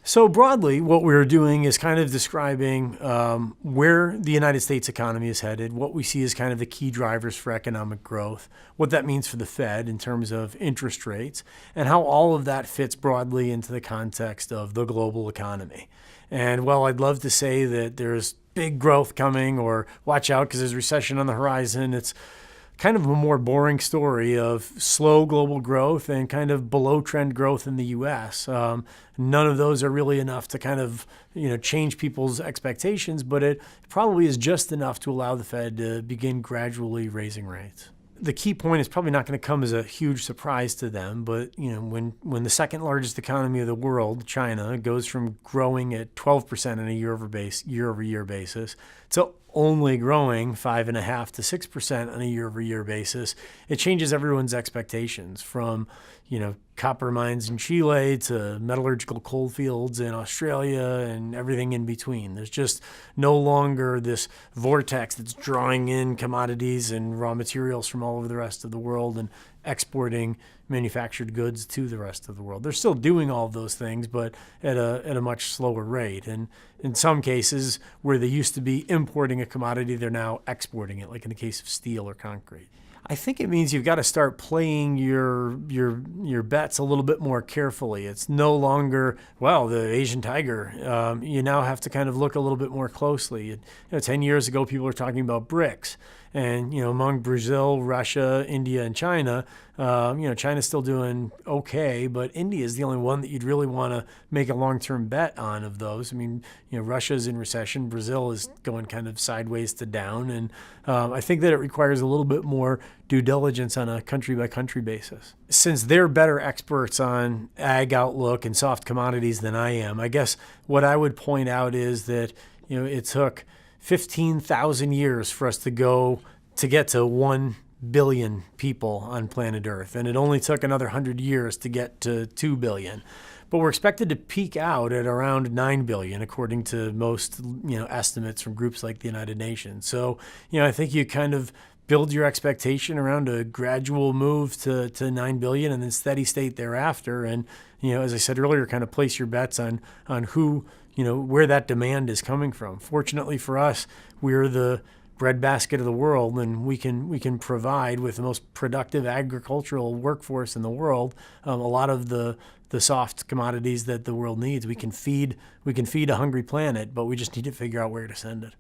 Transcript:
So broadly, what we're doing is kind of describing where the United States economy is headed, what we see as kind of the key drivers for economic growth, what that means for the Fed in terms of interest rates, and how all of that fits broadly into the context of the global economy. And while I'd love to say that there's big growth coming or watch out because there's recession on the horizon, it's kind of a more boring story of slow global growth and kind of below trend growth in the U.S. None of those are really enough to kind of change people's expectations, but it probably is just enough to allow the Fed to begin gradually raising rates. The key point is probably not going to come as a huge surprise to them, but when the second largest economy of the world, China, goes from growing at 12% on a year-over-year basis to only growing 5.5% to 6% on a year-over-year basis, it changes everyone's expectations from copper mines in Chile to metallurgical coal fields in Australia and everything in between. There's just no longer this vortex that's drawing in commodities and raw materials from all over the rest of the world and exporting manufactured goods to the rest of the world. They're still doing all of those things, but at a much slower rate. And in some cases, where they used to be importing a commodity, they're now exporting it, like in the case of steel or concrete. I think it means you've got to start playing your bets a little bit more carefully. It's no longer, well, the Asian tiger. You now have to kind of look a little bit more closely. 10 years ago, people were talking about BRICS. And, among Brazil, Russia, India, and China, China's still doing okay, but India is the only one that you'd really want to make a long-term bet on of those. I mean, Russia's in recession. Brazil is going kind of sideways to down. And I think that it requires a little bit more due diligence on a country-by-country basis. Since they're better experts on ag outlook and soft commodities than I am, I guess what I would point out is that, it took 15,000 years for us to get to 1 billion people on planet Earth. And it only took another 100 years to get to 2 billion. But we're expected to peak out at around 9 billion, according to most estimates from groups like the United Nations. So, I think you kind of build your expectation around a gradual move to 9 billion and then steady state thereafter. And, as I said earlier, kind of place your bets on who, where that demand is coming from. Fortunately for us, we're the breadbasket of the world, and we can provide, with the most productive agricultural workforce in the world, a lot of the soft commodities that the world needs. We can feed a hungry planet, but we just need to figure out where to send it.